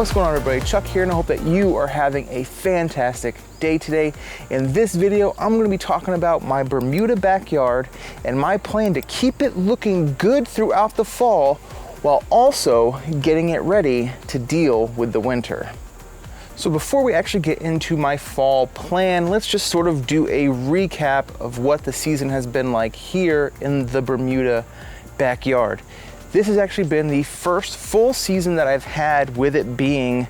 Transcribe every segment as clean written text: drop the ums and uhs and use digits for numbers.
What's going on, everybody? Chuck here, and I hope that you are having a fantastic day today. In this video, I'm going to be talking about my Bermuda backyard and my plan to keep it looking good throughout the fall while also getting it ready to deal with the winter. So before we actually get into my fall plan, let's just sort of do a recap of what the season has been like here in the Bermuda backyard. This has actually been the first full season that I've had with it being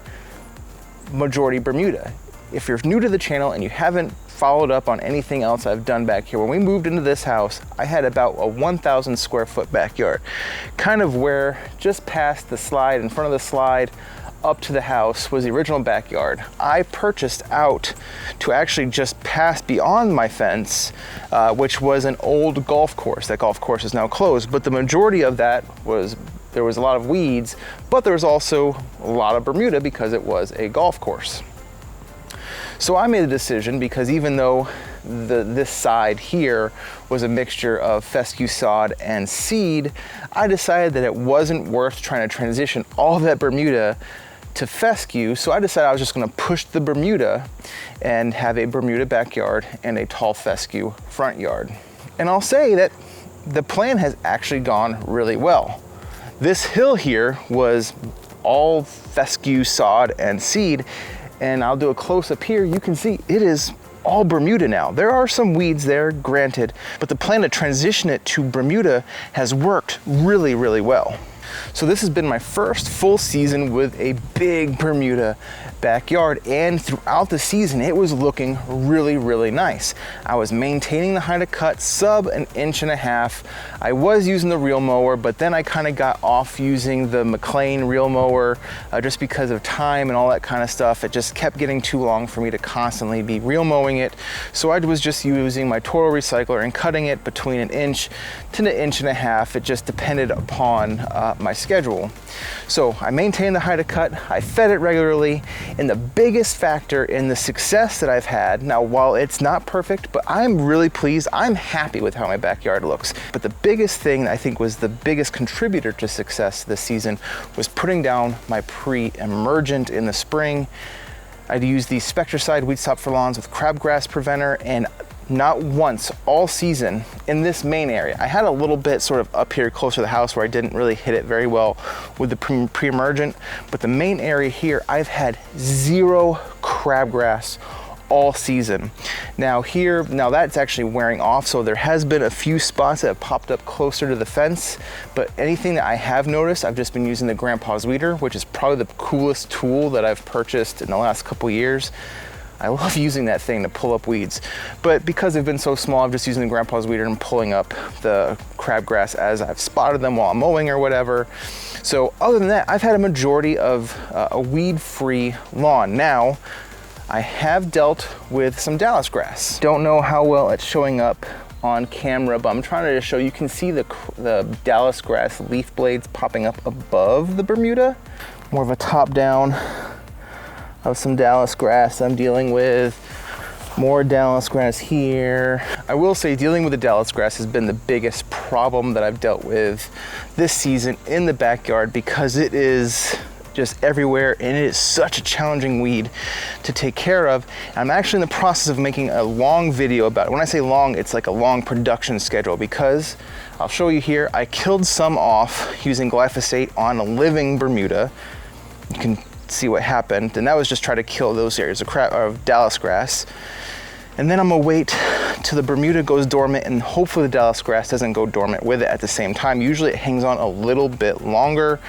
majority Bermuda. If you're new to the channel and you haven't followed up on anything else I've done back here, when we moved into this house, I had about a 1,000 square foot backyard, kind of where just past the slide, in front of the slide, up to the house was the original backyard. I purchased out to actually just pass beyond my fence, which was an old golf course. That golf course is now closed, but the majority of that was, there was a lot of weeds, but there was also a lot of Bermuda because it was a golf course. So I made a decision, because even though this side here was a mixture of fescue sod and seed, I decided that it wasn't worth trying to transition all of that Bermuda to fescue, so I decided I was just going to push the Bermuda and have a Bermuda backyard and a tall fescue front yard. And I'll say that the plan has actually gone really well. This hill here was all fescue sod and seed, and I'll do a close-up here. You can see it is all Bermuda now. There are some weeds there, granted, but the plan to transition it to Bermuda has worked really, really well. So this has been my first full season with a big Bermuda backyard, and throughout the season it was looking really, really nice. I was maintaining the height of cut sub 1.5 inches. I was using the reel mower, but then I kind of got off using the McLean reel mower just because of time and all that kind of stuff. It just kept getting too long for me to constantly be reel mowing it. So I was just using my Toro recycler and cutting it between 1 inch to 1.5 inches. It just depended upon my schedule. So I maintained the height of cut, I fed it regularly, and the biggest factor in the success that I've had, now while it's not perfect, but I'm really pleased, I'm happy with how my backyard looks. But the biggest thing that I think was the biggest contributor to success this season was putting down my Preemergent in the spring. I'd use the Spectracide Weed Stop for Lawns with crabgrass preventer, and not once all season in this main area. I had a little bit sort of up here closer to the house where I didn't really hit it very well with the Preemergent, but the main area here, I've had 0 crabgrass all season. Now here, now that's actually wearing off, so there has been a few spots that have popped up closer to the fence, but anything that I have noticed, I've just been using the Grandpa's Weeder, which is probably the coolest tool that I've purchased in the last couple years. I love using that thing to pull up weeds, but because they've been so small, I'm just using the Grandpa's Weeder and pulling up the crabgrass as I've spotted them while I'm mowing or whatever. So other than that, I've had a majority of a weed-free lawn. Now, I have dealt with some Dallas grass. Don't know how well it's showing up on camera, but I'm trying to show you can see the Dallas grass leaf blades popping up above the Bermuda. More of a top-down of some Dallas grass I'm dealing with. More Dallas grass here. I will say dealing with the Dallas grass has been the biggest problem that I've dealt with this season in the backyard, because it is just everywhere and it is such a challenging weed to take care of. I'm actually in the process of making a long video about it. When I say long, it's like a long production schedule, because I'll show you here, I killed some off using glyphosate on a living Bermuda. You can see what happened, and that was just try to kill those areas of Dallas grass. And then I'm gonna wait till the Bermuda goes dormant, and hopefully the Dallas grass doesn't go dormant with it at the same time. Usually it hangs on a little bit longer,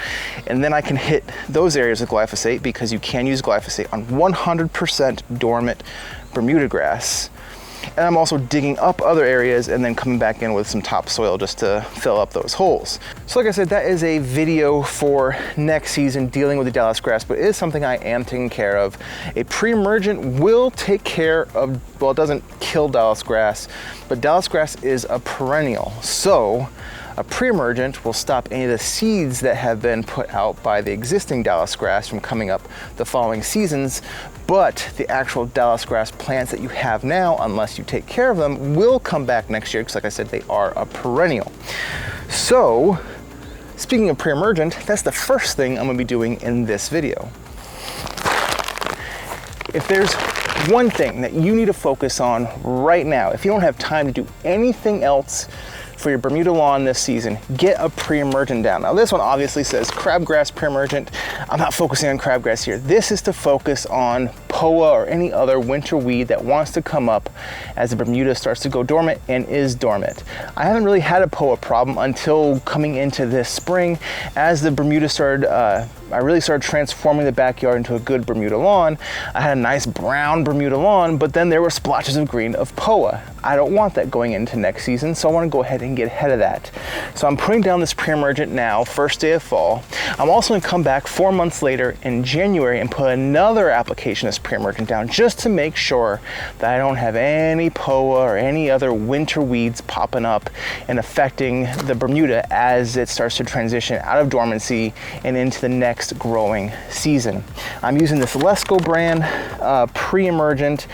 and then I can hit those areas with glyphosate, because you can use glyphosate on 100% dormant Bermuda grass. And I'm also digging up other areas and then coming back in with some topsoil just to fill up those holes. So like I said, that is a video for next season dealing with the Dallas grass, but it is something I am taking care of. A Preemergent will take care of, well, it doesn't kill Dallas grass, but Dallas grass is a perennial. So a Preemergent will stop any of the seeds that have been put out by the existing Dallas grass from coming up the following seasons, but the actual Dallas grass plants that you have now, unless you take care of them, will come back next year, because like I said, they are a perennial. So speaking of Preemergent, that's the first thing I'm gonna be doing in this video. if there's one thing that you need to focus on right now, if you don't have time to do anything else for your Bermuda lawn this season, get a Preemergent down. Now this one obviously says crabgrass Preemergent. I'm not focusing on crabgrass here. This is to focus on POA or any other winter weed that wants to come up as the Bermuda starts to go dormant and is dormant. I haven't really had a POA problem until coming into this spring. As the Bermuda started, I really started transforming the backyard into a good Bermuda lawn. I had a nice brown Bermuda lawn, but then there were splotches of green of POA. I don't want that going into next season, so I want to go ahead and get ahead of that. So I'm putting down this Preemergent now, first day of fall. I'm also going to come back 4 months later in January and put another application of this Preemergent down just to make sure that I don't have any POA or any other winter weeds popping up and affecting the Bermuda as it starts to transition out of dormancy and into the next growing season. I'm using this Lesco brand Preemergent.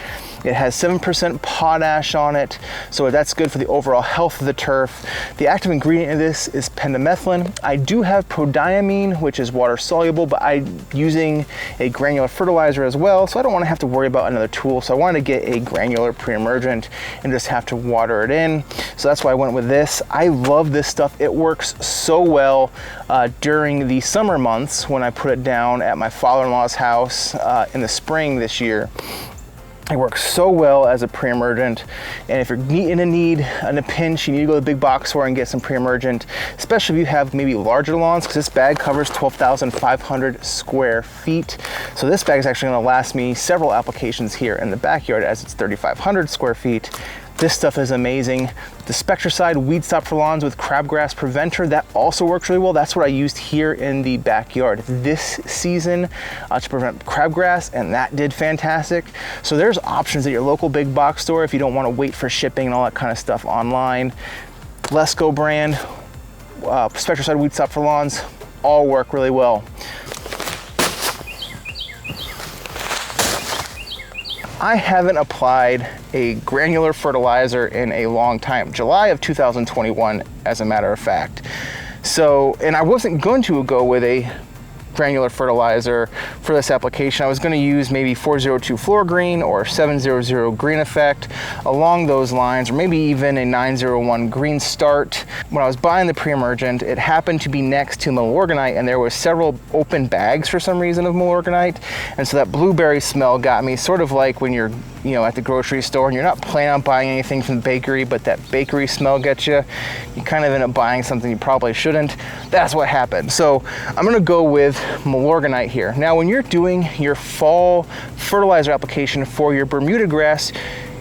It has 7% potash on it, so that's good for the overall health of the turf. The active ingredient in this is pendimethalin. I do have prodiamine, which is water soluble, but I'm using a granular fertilizer as well, so I don't want to have to worry about another tool. So I wanted to get a granular Preemergent and just have to water it in. So that's why I went with this. I love this stuff. It works so well during the summer months when I put it down at my father-in-law's house in the spring this year. It works so well as a Preemergent, and if you're in a pinch, you need to go to the big box store and get some Preemergent, especially if you have maybe larger lawns, because this bag covers 12,500 square feet. So this bag is actually going to last me several applications here in the backyard as it's 3,500 square feet. This stuff is amazing. The Spectracide Weed Stop for Lawns with Crabgrass Preventer, that also works really well. That's what I used here in the backyard this season to prevent crabgrass, and that did fantastic. So there's options at your local big box store if you don't want to wait for shipping and all that kind of stuff online. Lesco brand, Spectracide Weed Stop for Lawns, all work really well. I haven't applied a granular fertilizer in a long time, July of 2021, as a matter of fact. So, and I wasn't going to go with a granular fertilizer for this application. I was going to use maybe 402 Floor Green or 700 Green Effect along those lines, or maybe even a 901 Green Start. When I was buying the Preemergent, it happened to be next to Milorganite, and there were several open bags for some reason of Milorganite, and so that blueberry smell got me, sort of like when you're at the grocery store and you're not planning on buying anything from the bakery, but that bakery smell gets you. You kind of end up buying something you probably shouldn't. That's what happened. So I'm going to go with Milorganite here. Now, when you're doing your fall fertilizer application for your Bermuda grass,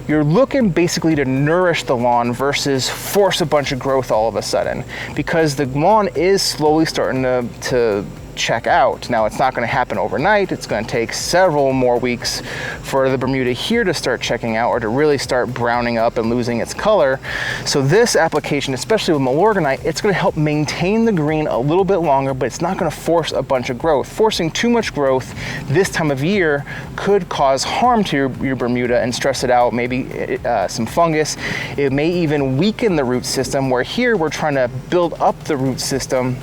you're looking basically to nourish the lawn versus force a bunch of growth all of a sudden, because the lawn is slowly starting to check out. Now, it's not going to happen overnight. It's going to take several more weeks for the Bermuda here to start checking out, or to really start browning up and losing its color. So this application, especially with Milorganite, it's going to help maintain the green a little bit longer, but it's not going to force a bunch of growth. Forcing too much growth this time of year could cause harm to your Bermuda and stress it out, maybe some fungus. It may even weaken the root system, where here we're trying to build up the root system,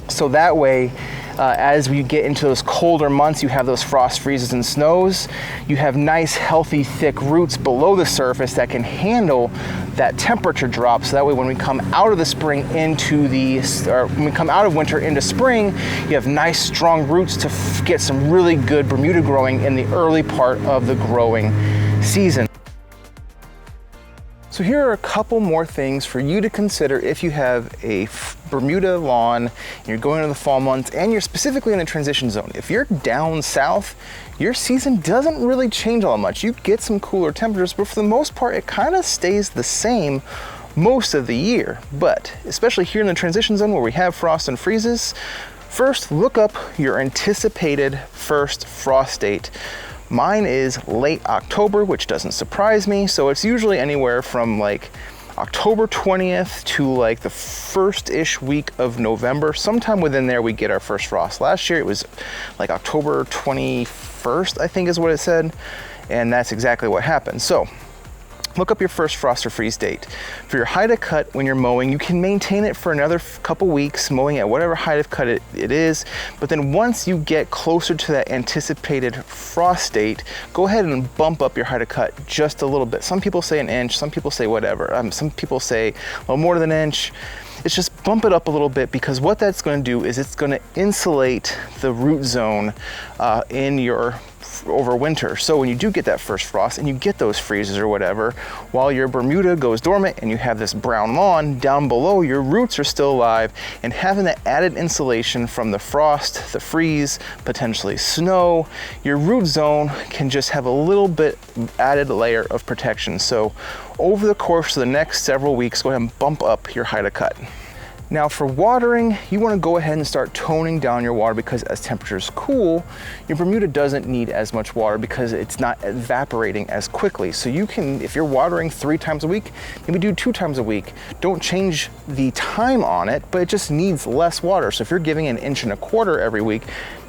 so that way as we get into those colder months, you have those frost freezes and snows, you have nice, healthy, thick roots below the surface that can handle that temperature drop. So that way when we come out of the spring when we come out of winter into spring, you have nice, strong roots to get some really good Bermuda growing in the early part of the growing season. So here are a couple more things for you to consider if you have a Bermuda lawn and you're going into the fall months and you're specifically in a transition zone. If you're down south, your season doesn't really change all that much. You get some cooler temperatures, but for the most part, it kind of stays the same most of the year. But especially here in the transition zone where we have frost and freezes, first look up your anticipated first frost date. Mine is late October, which doesn't surprise me. So it's usually anywhere from like October 20th to like the first-ish week of November. Sometime within there we get our first frost. Last year it was like October 21st, I think is what it said. And that's exactly what happened. So look up your first frost or freeze date. For your height of cut when you're mowing, you can maintain it for another couple weeks, mowing at whatever height of cut it is. But then once you get closer to that anticipated frost date, go ahead and bump up your height of cut just a little bit. Some people say an inch, some people say whatever. Some people say a little more than an inch. It's just bump it up a little bit, because what that's going to do is it's going to insulate the root zone in your over winter. So when you do get that first frost and you get those freezes or whatever, while your Bermuda goes dormant and you have this brown lawn, down below your roots are still alive, and having that added insulation from the frost, the freeze, potentially snow, your root zone can just have a little bit added layer of protection. So over the course of the next several weeks, go ahead and bump up your height of cut. Now for watering, you want to go ahead and start toning down your water, because as temperatures cool, your Bermuda doesn't need as much water because it's not evaporating as quickly. So you can, if you're watering 3 times a week, maybe do 2 times a week. Don't change the time on it, but it just needs less water. So if you're giving 1.25 inches every week,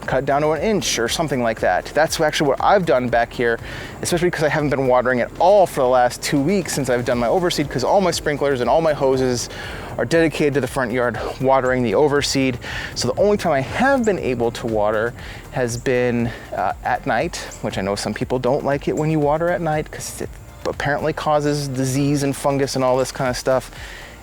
cut down to 1 inch or something like that. That's actually what I've done back here, especially because I haven't been watering at all for the last 2 weeks since I've done my overseed, because all my sprinklers and all my hoses are dedicated to the front yard watering the overseed. So the only time I have been able to water has been at night, which I know some people don't like it when you water at night because it apparently causes disease and fungus and all this kind of stuff.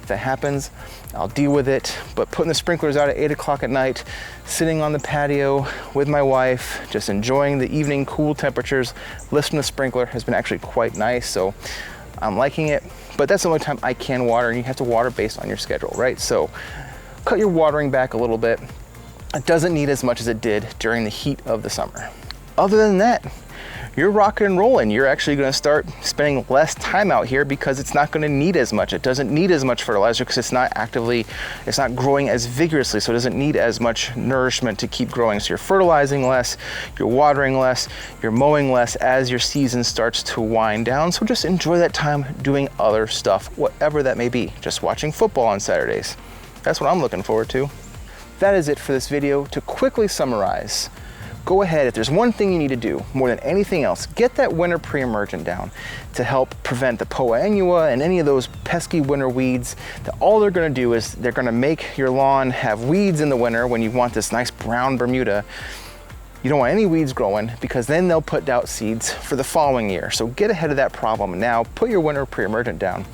If that happens, I'll deal with it. But putting the sprinklers out at 8 o'clock at night, sitting on the patio with my wife, just enjoying the evening cool temperatures, listening to the sprinkler has been actually quite nice. So I'm liking it, but that's the only time I can water, and you have to water based on your schedule, right? So cut your watering back a little bit. It doesn't need as much as it did during the heat of the summer. Other than that, you're rocking and rolling. You're actually going to start spending less time out here because it's not going to need as much. It doesn't need as much fertilizer because it's not growing as vigorously, so it doesn't need as much nourishment to keep growing. So you're fertilizing less, you're watering less, you're mowing less as your season starts to wind down. So just enjoy that time doing other stuff, whatever that may be. Just watching football on Saturdays. That's what I'm looking forward to. That is it for this video. To quickly summarize, go ahead, if there's one thing you need to do more than anything else, get that winter pre-emergent down to help prevent the poa annua and any of those pesky winter weeds. That all they're going to do is they're going to make your lawn have weeds in the winter when you want this nice brown Bermuda. You don't want any weeds growing because then they'll put out seeds for the following year. So get ahead of that problem now, put your winter pre-emergent down,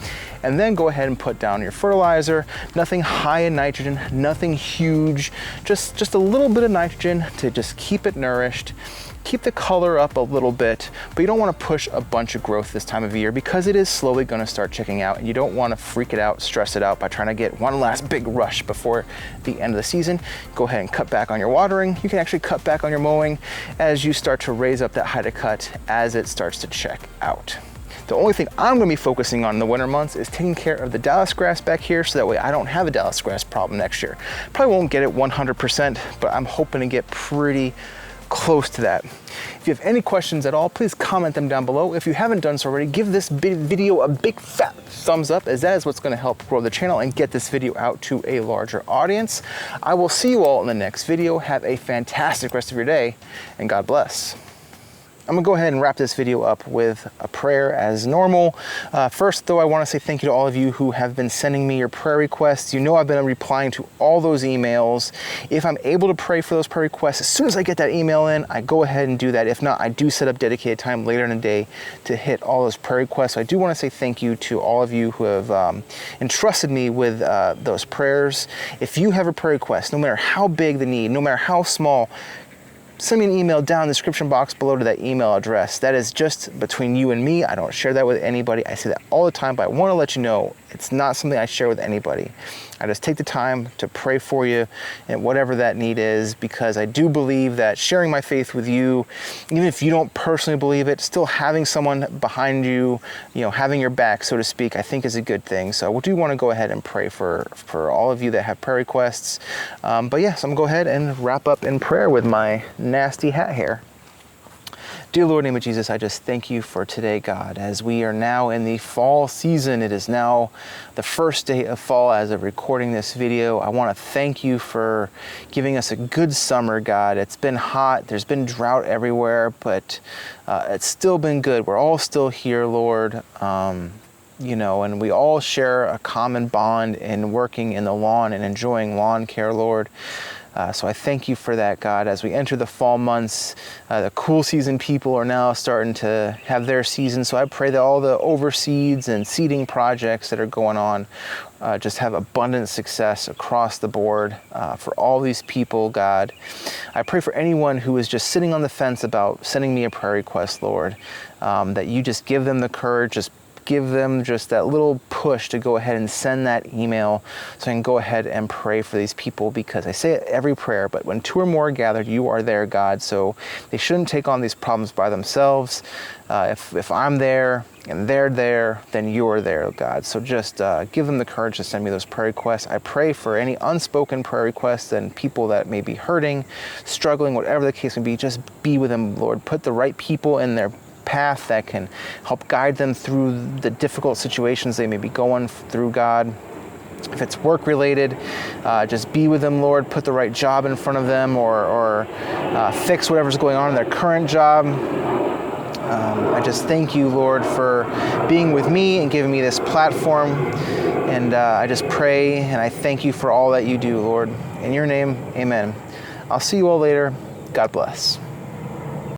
and then go ahead and put down your fertilizer. Nothing high in nitrogen, nothing huge, just a little bit of nitrogen to just keep it nourished, keep the color up a little bit, but you don't want to push a bunch of growth this time of year because it is slowly going to start chicking out, and you don't want to freak it out, stress it out by trying to get one last big rush before the end of the season. Go ahead and cut back on your watering. You can actually cut back on your mowing as you start to raise up that height of cut as it starts to check out. The only thing I'm going to be focusing on in the winter months is taking care of the Dallas grass back here, so that way I don't have a Dallas grass problem next year. Probably won't get it 100%, but I'm hoping to get pretty close to that. If you have any questions at all, please comment them down below. If you haven't done so already, give this video a big fat thumbs up, as that is what's going to help grow the channel and get this video out to a larger audience. I will see you all in the next video. Have a fantastic rest of your day, and God bless. I'm gonna go ahead and wrap this video up with a prayer as normal. First, though, I wanna say thank you to all of you who have been sending me your prayer requests. You know I've been replying to all those emails. If I'm able to pray for those prayer requests, as soon as I get that email in, I go ahead and do that. If not, I do set up dedicated time later in the day to hit all those prayer requests. So I do wanna say thank you to all of you who have entrusted me with those prayers. If you have a prayer request, no matter how big the need, no matter how small, send me an email down in the description box below to that email address. That is just between you and me. I don't share that with anybody. I say that all the time, but I want to let you know it's not something I share with anybody. I just take the time to pray for you and whatever that need is, because I do believe that sharing my faith with you, even if you don't personally believe it, still having someone behind you, having your back, so to speak, I think is a good thing. So I do want to go ahead and pray for all of you that have prayer requests. But yeah, so I'm going to go ahead and wrap up in prayer with my nasty hat hair. Dear Lord, in the name of Jesus, I just thank you for today, God. As we are now in the fall season, it is now the first day of fall as of recording this video. I want to thank you for giving us a good summer, God. It's been hot, there's been drought everywhere, but it's still been good. We're all still here, Lord. And we all share a common bond in working in the lawn and enjoying lawn care, Lord. So I thank you for that, God. As we enter the fall months, the cool season people are now starting to have their season. So I pray that all the overseeds and seeding projects that are going on just have abundant success across the board for all these people, God. I pray for anyone who is just sitting on the fence about sending me a prayer request, Lord, that you just give them the courage, just give them just that little push to go ahead and send that email so I can go ahead and pray for these people, because I say it every prayer, but when two or more are gathered, you are there, God. So they shouldn't take on these problems by themselves. If I'm there and they're there, then you're there, God. So just give them the courage to send me those prayer requests. I pray for any unspoken prayer requests and people that may be hurting, struggling, whatever the case may be, just be with them, Lord. Put the right people in their path that can help guide them through the difficult situations they may be going through, God. If it's work related, just be with them, Lord. Put the right job in front of them, or fix whatever's going on in their current job. I just thank you, Lord, for being with me and giving me this platform. And I just pray and I thank you for all that you do, Lord. In your name, amen. I'll see you all later. God bless.